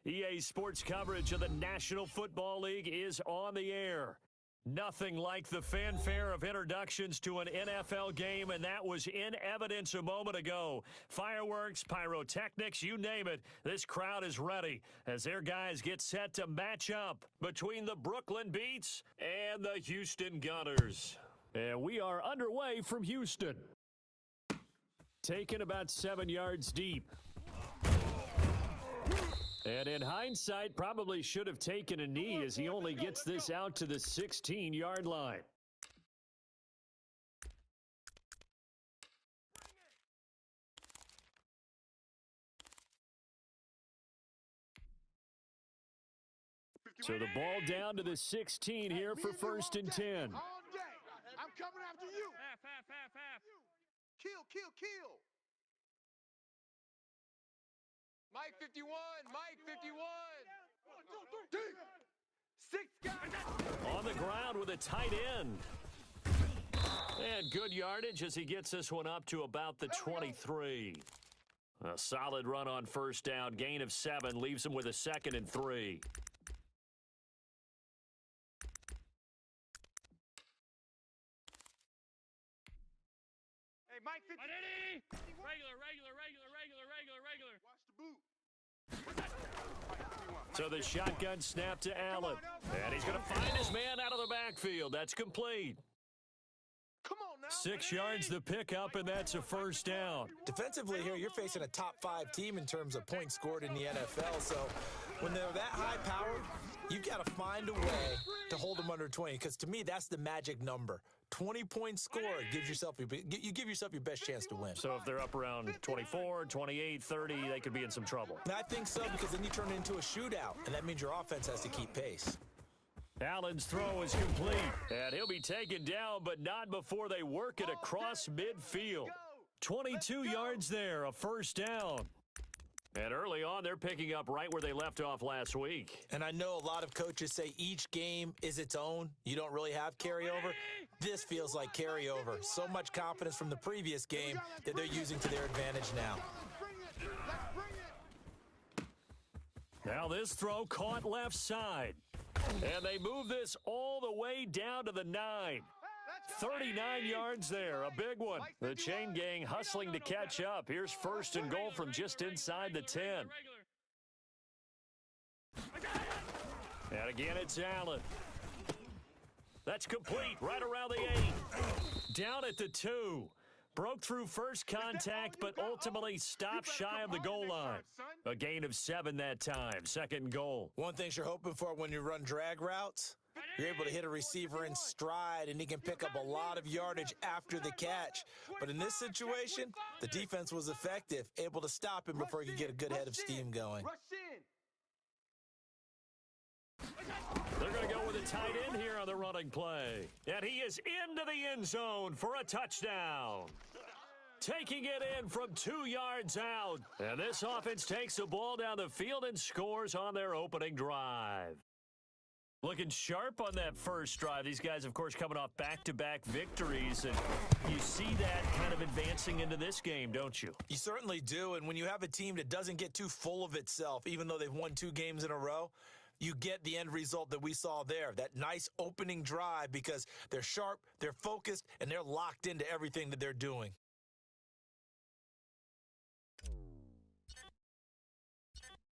EA Sports coverage of the National Football League is on the air. Nothing like the fanfare of introductions to an NFL game, and that was in evidence a moment ago. Fireworks, pyrotechnics, you name it, this crowd is ready as their guys get set to match up between the Brooklyn Beats and the Houston Gunners. And we are underway from Houston. Taken about 7 yards deep. And in hindsight, probably should have taken a knee as he only gets this out to the 16-yard line. So the ball down to the 16 here for 1st and 10. I'm coming after you. Half. Kill. Mike 51, Mike 51. 1, 2, 3. 6 guys. On the ground with a tight end. And good yardage as he gets this one up to about the 23. A solid run on 1st down. Gain of 7 leaves him with a 2nd and 3. Hey, Mike 50. Regular. Watch the boot. So the shotgun snap to Allen. And he's going to find his man out of the backfield. That's complete. Come on now. 6 yards the pickup, and that's a 1st down. Defensively here, you're facing a top 5 team in terms of points scored in the NFL. So when they're that high-powered, you've got to find a way to hold them under 20, because to me, that's the magic number. 20 points scored gives yourself you give yourself your best chance to win. So if they're up around 24, 28, 30, they could be in some trouble. And I think so, because then you turn it into a shootout, and that means your offense has to keep pace. Allen's throw is complete, and he'll be taken down, but not before they work it across midfield. 22 yards there, a 1st down. And early on, they're picking up right where they left off last week. And I know a lot of coaches say each game is its own. You don't really have carryover. This feels like carryover. So much confidence from the previous game that they're using to their advantage now. Now this throw caught left side. And they move this all the way down to the 9. 39 yards there, a big one. The chain gang hustling to catch up. Here's 1st and goal from just inside the 10. And again, it's Allen. That's complete, right around the 8. Down at the 2. Broke through first contact, but ultimately stopped shy of the goal line. A gain of 7 that time, 2nd and goal. One thing you're hoping for when you run drag routes, you're able to hit a receiver in stride, and he can pick up a lot of yardage after the catch. But in this situation, the defense was effective, able to stop him before he could get a good head of steam going. They're going to go with a tight end here on the running play. And he is into the end zone for a touchdown. Taking it in from 2 yards out. And this offense takes the ball down the field and scores on their opening drive. Looking sharp on that first drive. These guys, of course, coming off back-to-back victories. And you see that kind of advancing into this game, don't you? You certainly do. And when you have a team that doesn't get too full of itself, even though they've won 2 games in a row, you get the end result that we saw there. That nice opening drive, because they're sharp, they're focused, and they're locked into everything that they're doing.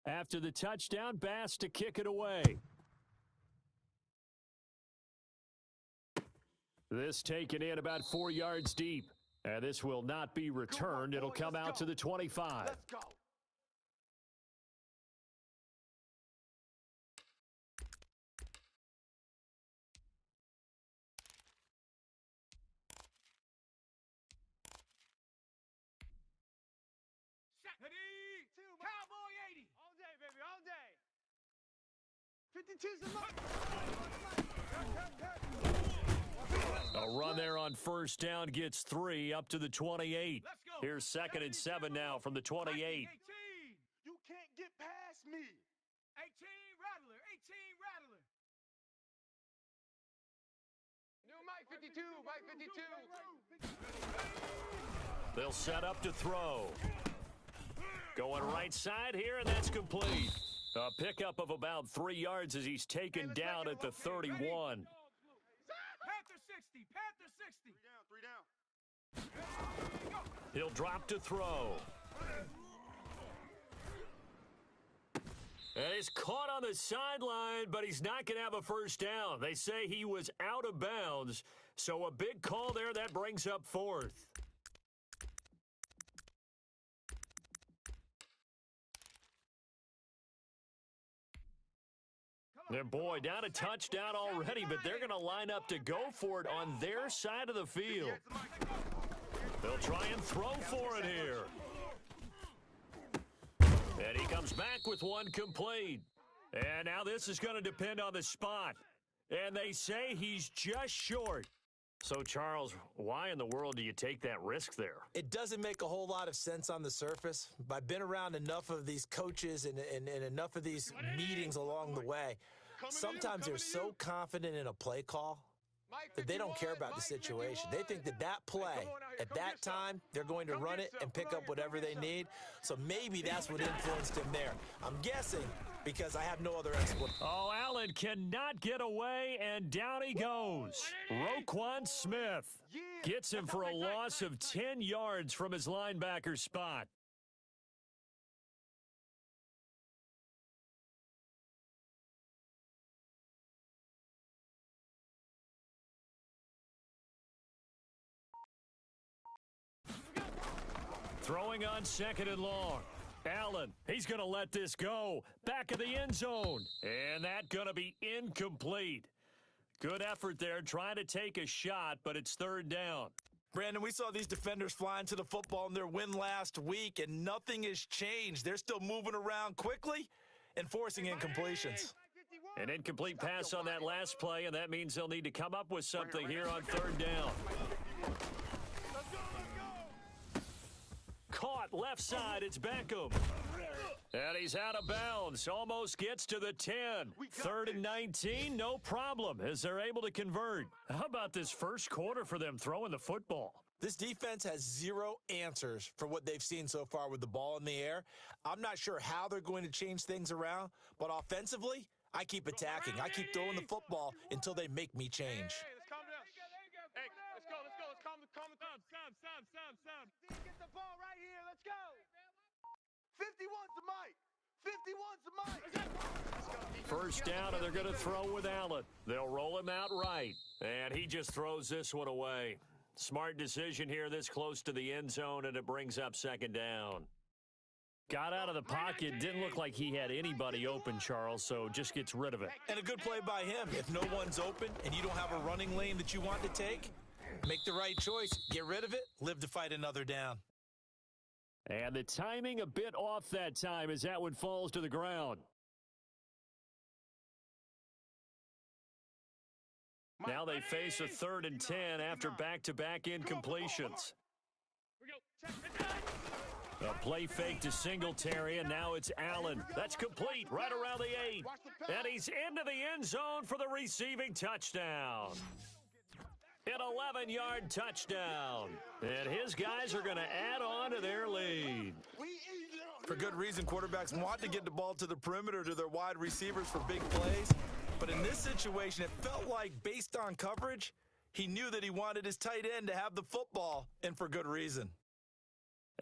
After the touchdown, Bass to kick it away. This taken in about 4 yards deep. And this will not be returned. It'll come out to the 25. Let's go. Cowboy 80. All day, baby, all day. 52's the A run there on 1st down gets 3 up to the 28. Here's 2nd and 7 now from the 28. 18. You can't get past me. 18 Rattler. New Mike 52, Mike 52. They'll set up to throw. Going right side here, and that's complete. A pickup of about 3 yards as he's taken down at the 31. Panther 60. Panther 60. Three down. He'll drop to throw. And he's caught on the sideline, but he's not going to have a first down. They say he was out of bounds, so a big call there that brings up fourth. Their boy down a touchdown already, but they're going to line up to go for it on their side of the field. They'll try and throw for it here. And he comes back with one complete. And now this is going to depend on the spot. And they say he's just short. So, Charles, why in the world do you take that risk there? It doesn't make a whole lot of sense on the surface. But I've been around enough of these coaches and enough of these meetings along the way. Sometimes they're so confident in a play call that they don't care about the situation. They think that play, at that time, they're going to run it and pick up whatever they need. So maybe that's what influenced him there. I'm guessing because I have no other explanation. Oh, Allen cannot get away, and down he goes. Roquan Smith gets him for a loss of 10 yards from his linebacker spot. Throwing on second and long. Allen, he's going to let this go. Back of the end zone. And that's going to be incomplete. Good effort there trying to take a shot, but it's third down. Brandon, we saw these defenders flying to the football in their win last week, and nothing has changed. They're still moving around quickly and forcing incompletions. An incomplete pass on that last play, and that means they'll need to come up with something here on third down. Caught left side, it's Beckham. And he's out of bounds, almost gets to the 10. Third and 19, no problem, as they're able to convert. How about this first quarter for them throwing the football? This defense has zero answers for what they've seen so far with the ball in the air. I'm not sure how they're going to change things around, but offensively, I keep attacking. I keep throwing the football until they make me change. Hey, let's calm down. Hey, let's go. Let's calm down. Stop. Get the ball right here. Let's go. 51's the mic. 51's the mic. First down, and they're going to throw with Allen. They'll roll him out right, and he just throws this one away. Smart decision here this close to the end zone, and it brings up second down. Got out of the pocket. Didn't look like he had anybody open, Charles, so just gets rid of it. And a good play by him. If no one's open and you don't have a running lane that you want to take, make the right choice. Get rid of it. Live to fight another down. And the timing a bit off that time as that one falls to the ground. Now they face a 3rd and 10 after back-to-back incompletions. A play fake to Singletary, and now it's Allen. That's complete right around the 8. And he's into the end zone for the receiving touchdown. An 11-yard touchdown. And his guys are going to add on to their lead. For good reason, quarterbacks want to get the ball to the perimeter to their wide receivers for big plays. But in this situation, it felt like, based on coverage, he knew that he wanted his tight end to have the football, and for good reason.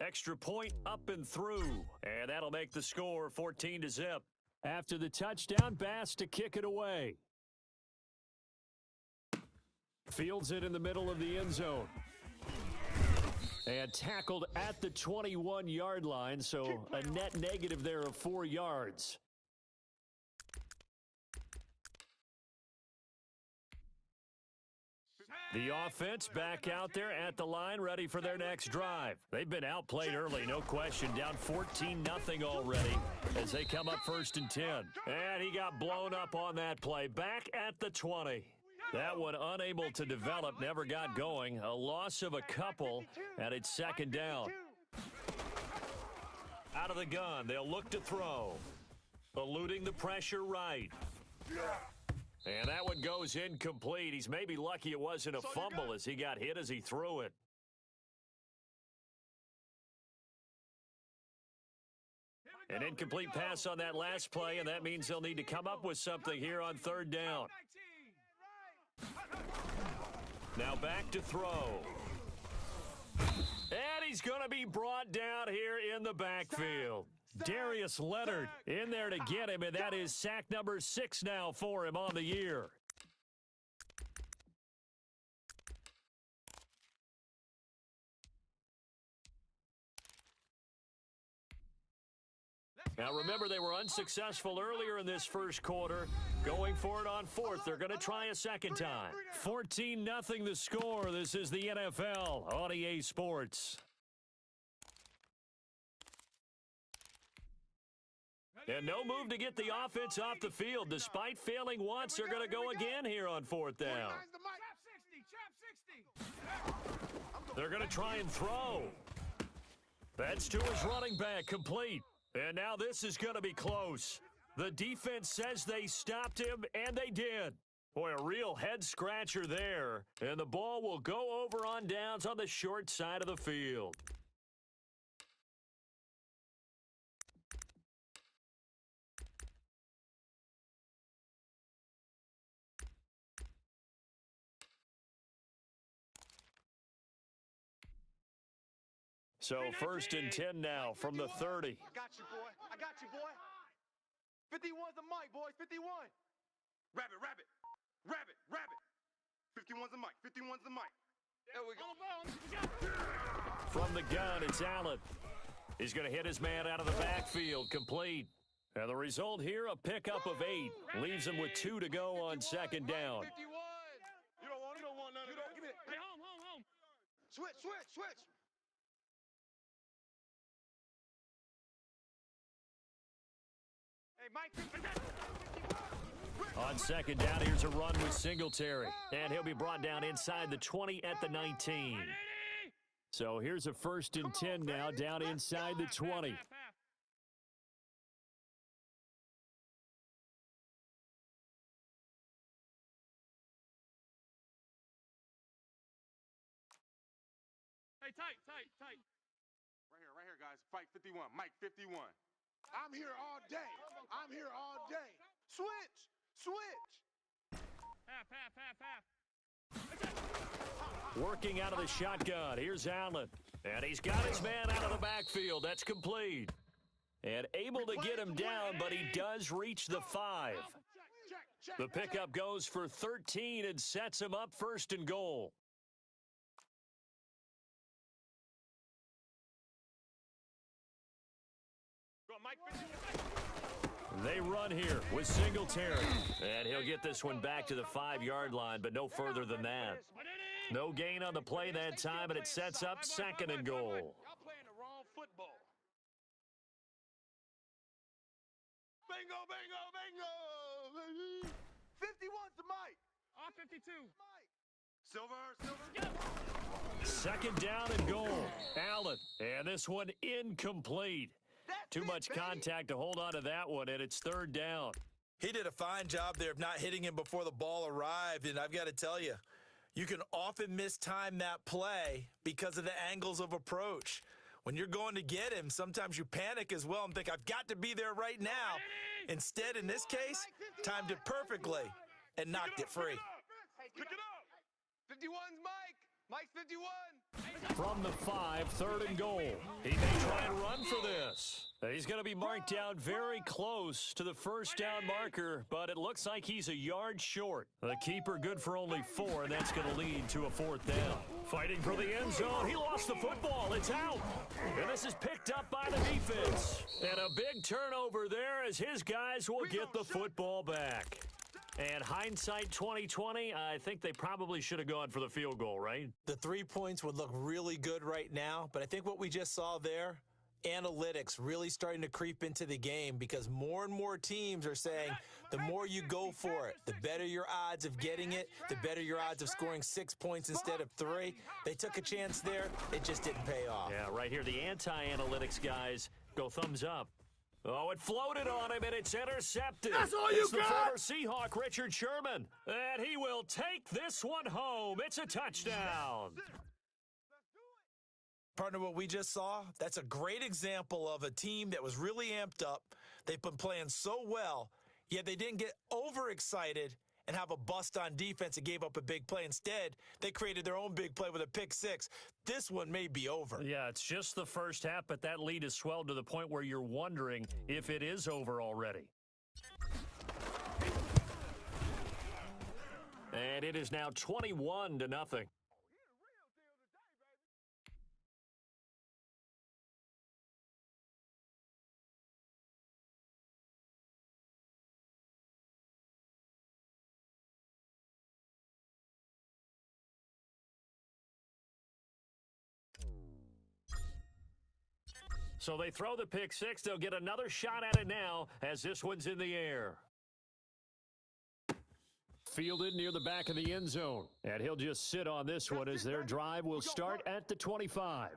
Extra point up and through. And that'll make the score 14-0. After the touchdown, Bass to kick it away. Fields it in the middle of the end zone. And tackled at the 21-yard line, so a net negative there of 4 yards. The offense back out there at the line, ready for their next drive. They've been outplayed early, no question. Down 14-0 already as they come up 1st and 10. And he got blown up on that play. Back at the 20. That one unable to develop, never got going. A loss of a couple, and it's 2nd down. Out of the gun, they'll look to throw. Eluding the pressure right. And that one goes incomplete. He's maybe lucky it wasn't a fumble as he got hit as he threw it. An incomplete pass on that last play, and that means they'll need to come up with something here on third down. Now back to throw. And he's going to be brought down here in the backfield. Darius Leonard in there to get him, and that is sack number 6 now for him on the year. Now, remember, they were unsuccessful earlier in this first quarter. Going for it on fourth. They're going to try a second time. 14-0 the score. This is the NFL on EA Sports. And no move to get the offense off the field. Despite failing once, they're going to go again here on fourth down. They're going to try and throw. That's to his running back, complete. And now this is going to be close. The defense says they stopped him, and they did. Boy, a real head-scratcher there. And the ball will go over on downs on the short side of the field. So first and 10 now from the 30. I got you, boy. I got you, boy. 51's a mic, boys. 51. Rabbit, rabbit. Rabbit, rabbit. 51's a mic. 51's a mic. There we go. From the gun, it's Allen. He's going to hit his man out of the backfield, complete. And the result here, a pickup of 8. Leaves him with 2 to go on second down. 51. You don't want it. You don't want none of that. Give me it. Hey, home. Switch. Hey, Mike. On second down, here's a run with Singletary. And he'll be brought down inside the 20 at the 19. So here's a first and 10 now, down inside the 20. Hey, tight. Right here, guys. Fight 51. Mike 51. I'm here all day. Switch. Half. Working out of the shotgun. Here's Allen. And he's got his man out of the backfield. That's complete. And able to get him down, but he does reach the 5. The pickup goes for 13 and sets him up first and goal. They run here with Singletary. And he'll get this one back to the 5-yard line, but no further than that. No gain on the play that time, and it sets up second and goal. Y'all playing the wrong football. Bingo. 51's the mic. Off 52. Silver. Second down and goal. Allen. And this one incomplete. Too much contact to hold on to that one, and it's third down. He did a fine job there of not hitting him before the ball arrived, and I've got to tell you, you can often mistime that play because of the angles of approach. When you're going to get him, sometimes you panic as well and think, I've got to be there right now. Instead, in this case, timed it perfectly and knocked it free. Pick it up. 51's Mike. Mike's 51. From the 5, third and goal. He may try and run for this. He's going to be marked down very close to the first down marker, but it looks like he's a yard short. The keeper good for only 4, and that's going to lead to a fourth down. Fighting for the end zone. He lost the football. It's out. And this is picked up by the defense. And a big turnover there as his guys will get the football back. And hindsight 2020, I think they probably should have gone for the field goal, right? The 3 points would look really good right now, but I think what we just saw there, analytics really starting to creep into the game because more and more teams are saying the more you go for it, the better your odds of getting it, the better your odds of scoring 6 points instead of 3. They took a chance there. It just didn't pay off. Yeah, right here, the anti-analytics guys go thumbs up. Oh, it floated on him, and it's intercepted. That's all you it's got? The former Seahawk, Richard Sherman. And he will take this one home. It's a touchdown. Partner, what we just saw, that's a great example of a team that was really amped up. They've been playing so well, yet they didn't get overexcited and have a bust on defense and gave up a big play. Instead, they created their own big play with a pick six. This one may be over. Yeah, it's just the first half, but that lead has swelled to the point where you're wondering if it is over already. And it is now 21-0. So they throw the pick six. They'll get another shot at it now as this one's in the air. Fielded near the back of the end zone. And he'll just sit on this one as their drive will start at the 25.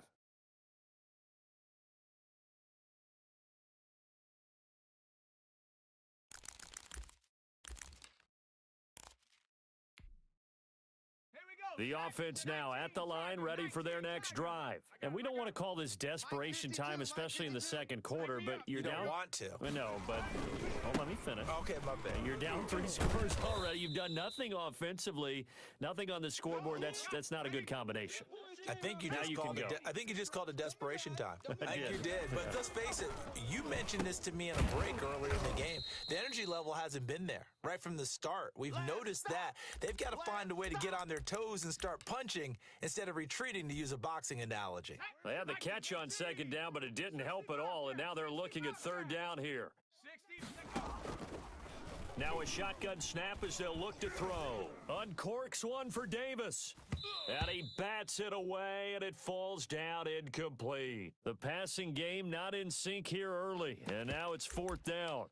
The offense now at the line, ready for their next drive. And we don't want to call this desperation time, especially in the second quarter, but you're down. You don't want to. I know, but let me finish. Okay, my bad. You're down 3 scores already. You've done nothing offensively, nothing on the scoreboard. That's not a good combination. I think you just called it desperation time. I think you did. But let's face it, you mentioned this to me in a break earlier in the game. The energy level hasn't been there right from the start. We've noticed that. They've got to find a way to get on their toes and start punching instead of retreating, to use a boxing analogy. They had the catch on second down, but it didn't help at all, and now they're looking at third down here. Now a shotgun snap as they'll look to throw. Uncorks one for Davis. And he bats it away, and it falls down incomplete. The passing game not in sync here early, and now it's fourth down.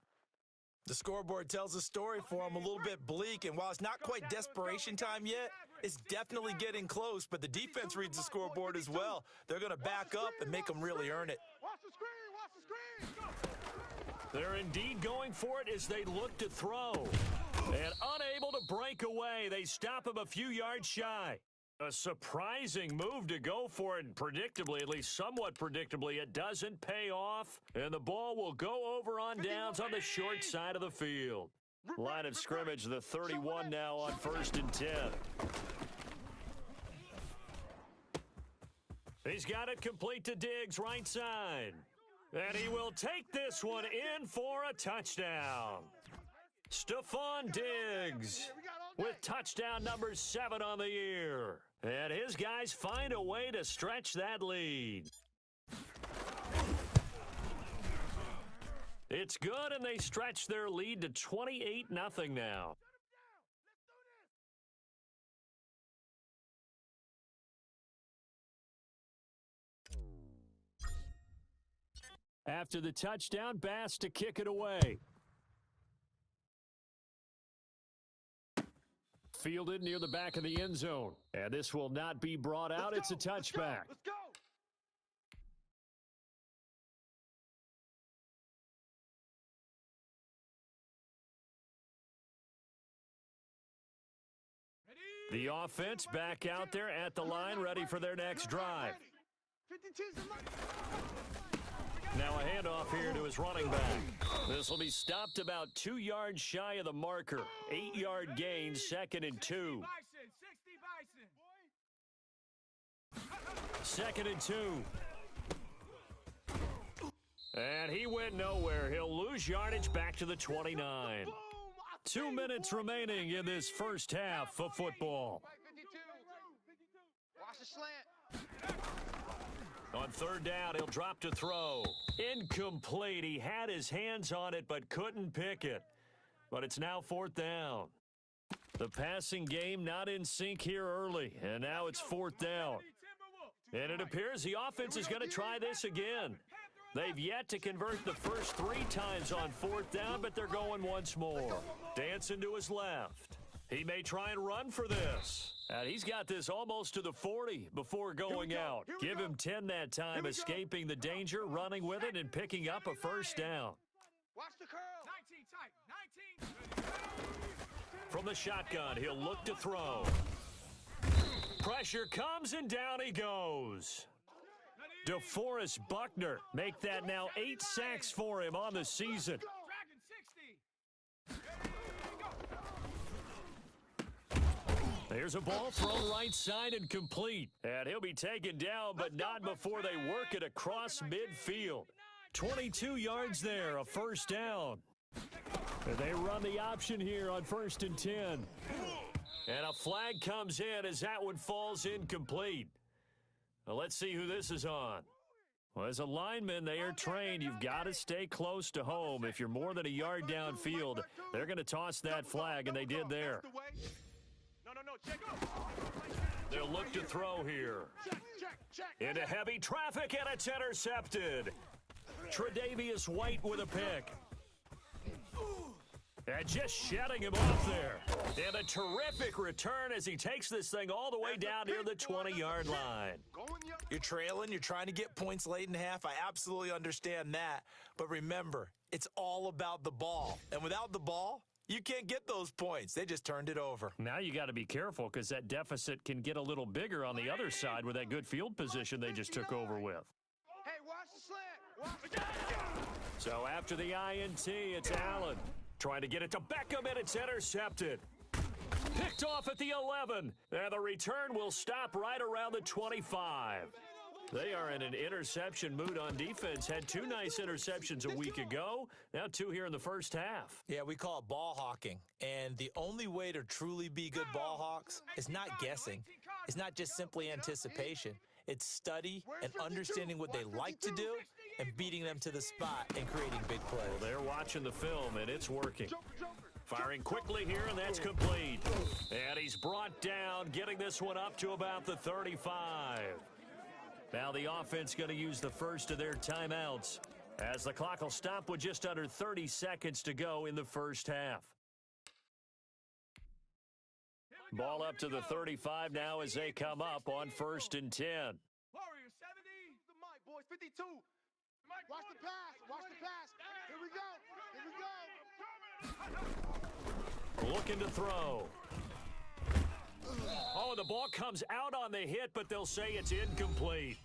The scoreboard tells a story for them, a little bit bleak, and while it's not quite desperation time yet, it's definitely getting close, but the defense reads the scoreboard as well. They're going to back up and make them really earn it. Watch the screen! Watch the screen! They're indeed going for it as they look to throw. And unable to break away, they stop him a few yards shy. A surprising move to go for it, and predictably, at least somewhat predictably, it doesn't pay off, and the ball will go over on downs on the short side of the field. Line of scrimmage, the 31 now on 1st and 10. He's got it complete to Diggs, right side. And he will take this one in for a touchdown. Stephon Diggs with touchdown number 7 on the year. And his guys find a way to stretch that lead. It's good, and they stretch their lead to 28-0 now. After the touchdown, Bass to kick it away. Fielded near the back of the end zone. And this will not be brought out. It's a touchback. Let's go! The offense back out there at the line, ready for their next drive. 52's the money. Now a handoff here to his running back. This will be stopped about 2 yards shy of the marker. 8-yard gain, 2nd and 2. 2nd and 2. And he went nowhere. He'll lose yardage back to the 29. 2 minutes remaining in this first half of football. 52. Watch the slant. On third down, he'll drop to throw. Incomplete. He had his hands on it but couldn't pick it. But it's now 4th down. The passing game not in sync here early, and now it's 4th down. And it appears the offense is going to try this again. They've yet to convert the first 3 times on 4th down, but they're going once more. Dancing to his left. He may try and run for this. And he's got this almost to the 40 before going out. Give him 10 that time, escaping the danger, running with it, and picking up a first down. Watch the curl. 19 tight. 19. From the shotgun, he'll look to throw. Pressure comes, and down he goes. DeForest Buckner make that now 8 sacks for him on the season. Dragon 60. There's a ball thrown right side and complete. And he'll be taken down, but not before they work it across midfield. 22 yards there, a first down. And they run the option here on 1st and 10. And a flag comes in as that one falls incomplete. Well, let's see who this is on. Well, as a lineman, they are trained. You've got to stay close to home. If you're more than a yard downfield, they're going to toss that flag, and they did there. They'll look to throw here. Into heavy traffic, and it's intercepted. Tre'Davious White with a pick. And just shutting him off there. And a terrific return as he takes this thing all the way down near the 20-yard line. You're trailing. You're trying to get points late in half. I absolutely understand that. But remember, it's all about the ball. And without the ball, you can't get those points. They just turned it over. Now you got to be careful because that deficit can get a little bigger on the other side with that good field position they just took over with. Hey, watch the slant. Watch the So after the INT, it's Allen. Trying to get it to Beckham, and it's intercepted. Picked off at the 11. And the return will stop right around the 25. They are in an interception mood on defense. Had 2 nice interceptions a week ago. Now 2 here in the first half. Yeah, we call it ball hawking. And the only way to truly be good ball hawks is not guessing. It's not just simply anticipation. It's study and understanding what they like to do and beating them to the spot and creating big plays. Well, they're watching the film, and it's working. Firing quickly here, and that's complete. And he's brought down, getting this one up to about the 35. Now the offense going to use the first of their timeouts as the clock will stop with just under 30 seconds to go in the first half. Ball up to the 35 now as they come up on 1st and 10. Warriors 70. The mic, boys. 52. Watch the pass. Watch the pass. Here we go. Here we go. Looking to throw. Oh, the ball comes out on the hit, but they'll say it's incomplete.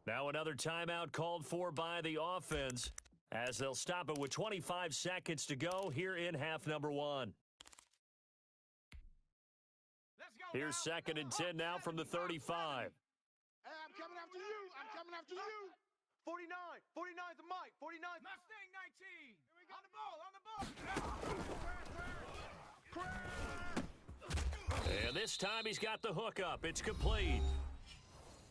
Now another timeout called for by the offense as they'll stop it with 25 seconds to go here in half number 1. Here's 2nd and 10 now from the 35. Hey, I'm coming after you. I'm coming after you. 49. 49's the mic. 49. Mustang 19. On the ball. And this time he's got the hook up. It's complete.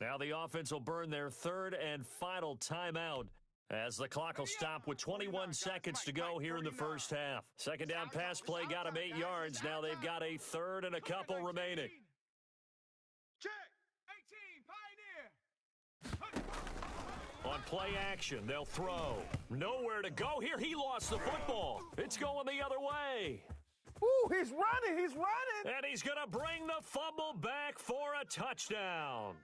Now the offense will burn their 3rd and final timeout as the clock will stop with 21 seconds to go here in the first half. 2nd down pass play got him 8 yards. Now they've got a 3rd and a couple remaining. Check. 18, Pioneer. On play action, they'll throw. Nowhere to go here. He lost the football. It's going the other way. Ooh, he's running. He's running. And he's going to bring the fumble back for a touchdown.